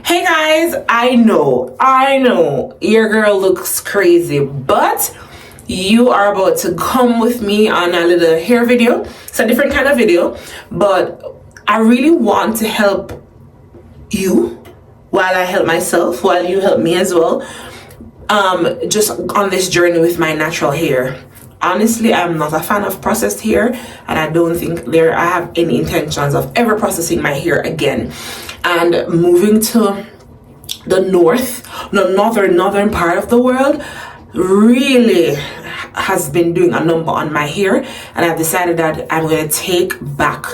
Hey guys, I know your girl looks crazy, but you are about to come with me on a little hair video. It's a different kind of video, but I really want to help you while I help myself, while you help me as well, just on this journey with my natural hair. Honestly, I'm not a fan of processed hair, and I don't think I have any intentions of ever processing my hair again. And moving to the northern part of the world really has been doing a number on my hair, and I've decided that I'm going to take back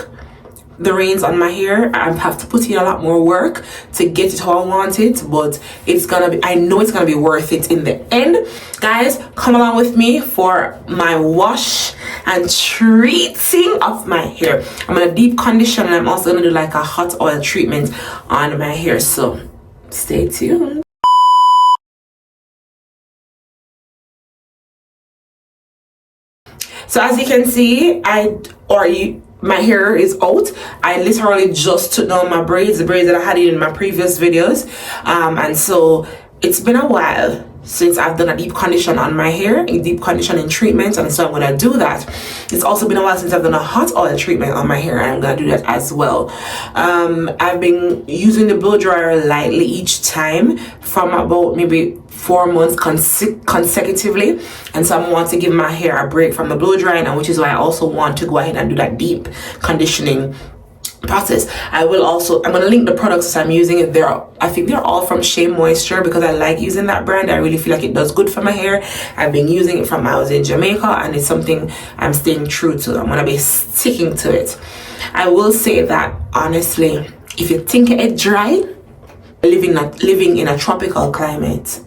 the reins on my hair. I have to put in a lot more work to get it how I want it, but I know it's gonna be worth it in the end. Guys, come along with me for my wash and treating of my hair. I'm gonna deep condition, and I'm also gonna do like a hot oil treatment on my hair, so stay tuned. So as you can see, my hair is out. I literally just took down my braids, the braids that I had in my previous videos, and so it's been a while since I've done a deep condition on my hair, a deep conditioning treatment, and so I'm gonna do that. It's also been a while since I've done a hot oil treatment on my hair, and I'm gonna do that as well. I've been using the blow dryer lightly each time from about maybe 4 months consecutively, and so I want to give my hair a break from the blow drying, and which is why I also want to go ahead and do that deep conditioning process. I'm going to link the products that I'm using. I think they're all from SheaMoisture because I like using that brand. I really feel like it does good for my hair. I've been using it from when I was in Jamaica, and it's something I'm staying true to. I'm going to be sticking to it. I will say that honestly, if you think it dry, living in a tropical climate,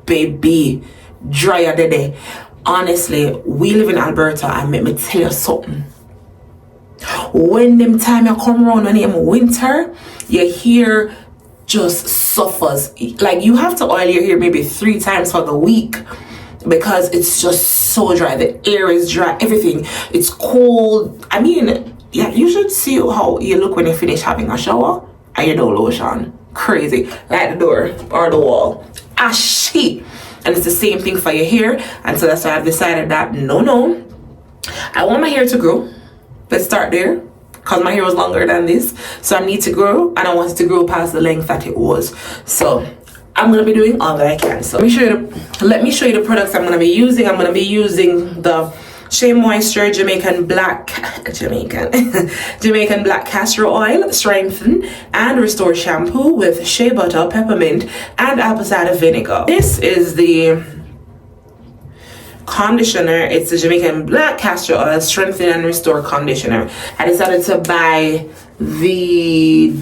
baby, drier the day. Honestly, we live in Alberta, and let me tell you something. When them time you come around when it's winter, your hair just suffers. Like, you have to oil your hair maybe 3 times for the week because it's just so dry. The air is dry, everything. It's cold. I mean, yeah, you should see how you look when you finish having a shower and you don't lotion. Crazy. Like the door or the wall. Ashy. And it's the same thing for your hair. And so that's why I've decided that no, I want my hair to grow. Let's start there, because my hair was longer than this, so I need to grow, and I want it to grow past the length that it was. So I'm going to be doing all that I can. So let me show you the products I'm going to be using. I'm going to be using the SheaMoisture Jamaican Black Castor Oil, Strengthen and Restore Shampoo with shea butter, peppermint, and apple cider vinegar. This is the conditioner. It's the Jamaican Black Castor Oil Strengthen and Restore Conditioner. I decided to buy the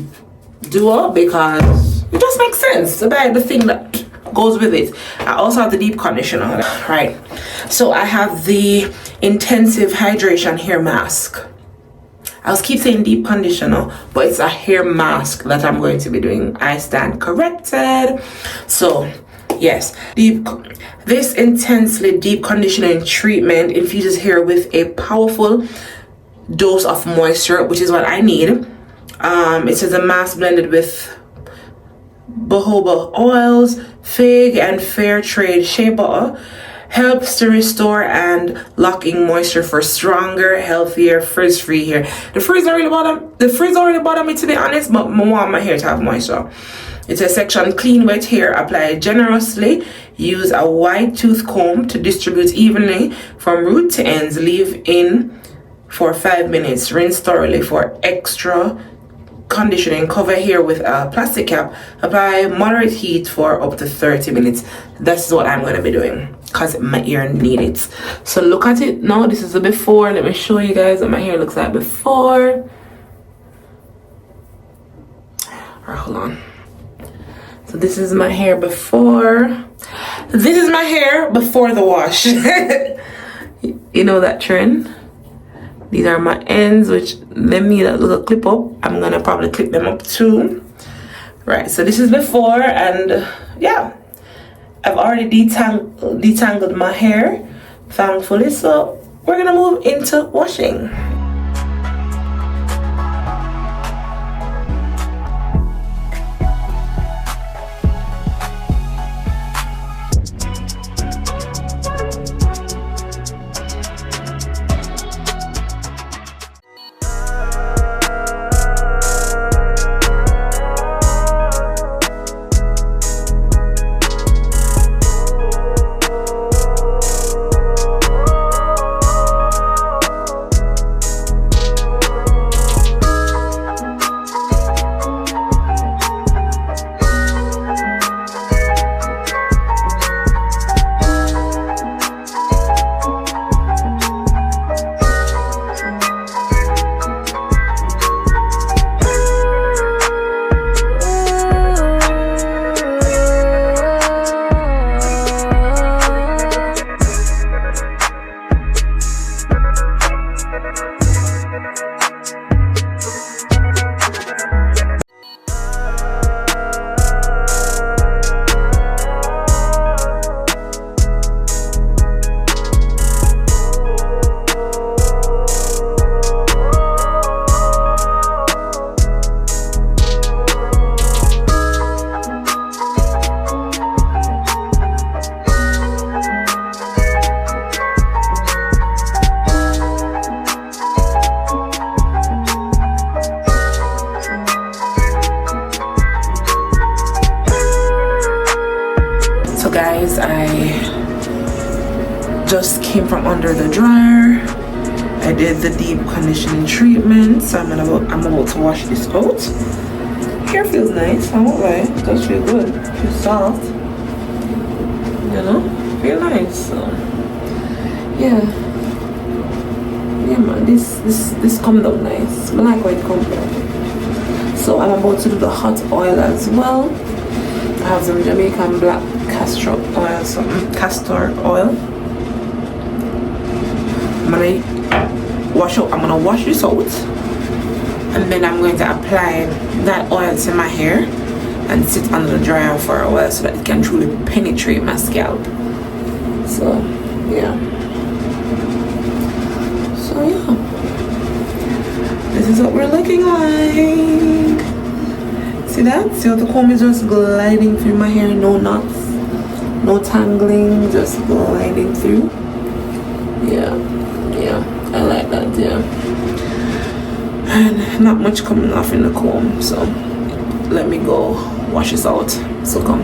duo because it just makes sense to buy the thing that goes with it. I also have the deep conditioner, right? So I have the intensive hydration hair mask. I was keep saying deep conditioner, but it's a hair mask that I'm going to be doing. I stand corrected. So yes, this intensely deep conditioning treatment infuses hair with a powerful dose of moisture, which is what I need. It says a mask blended with jojoba oils, fig, and fair trade shea butter helps to restore and lock in moisture for stronger, healthier, frizz-free hair. The frizz already bother me, to be honest, but I want my hair to have moisture. It's a section clean wet hair. Apply generously. Use a wide tooth comb to distribute evenly from root to ends. Leave in for 5 minutes. Rinse thoroughly for extra conditioning. Cover hair with a plastic cap. Apply moderate heat for up to 30 minutes. That's what I'm going to be doing because my ear needs it. So look at it now. This is the before. Let me show you guys what my hair looks like before. Alright, hold on. So this is my hair before. This is my hair before the wash. You know that trend? These are my ends, which let me that little clip up. I'm gonna probably clip them up too. Right, so this is before, and yeah, I've already detangled my hair, thankfully. So we're gonna move into washing. guys, I just came from under the dryer. I did the deep conditioning treatment, so I'm about to wash this out. Hair feels nice, I won't lie. It does feel good. It feels soft. You know? Feel nice. So yeah. Yeah man, this comes up nice. I like how it comes out. So I'm about to do the hot oil as well. I have some Jamaican black castor oil, castor oil. I'm gonna wash this out, and then I'm going to apply that oil to my hair and sit under the dryer for a while so that it can truly penetrate my scalp. So yeah. So yeah, this is what we're looking like. See that? See how the comb is just gliding through my hair, no knots, no tangling, just gliding through. Yeah, I like that, yeah. And not much coming off in the comb, so let me go wash this out. So come.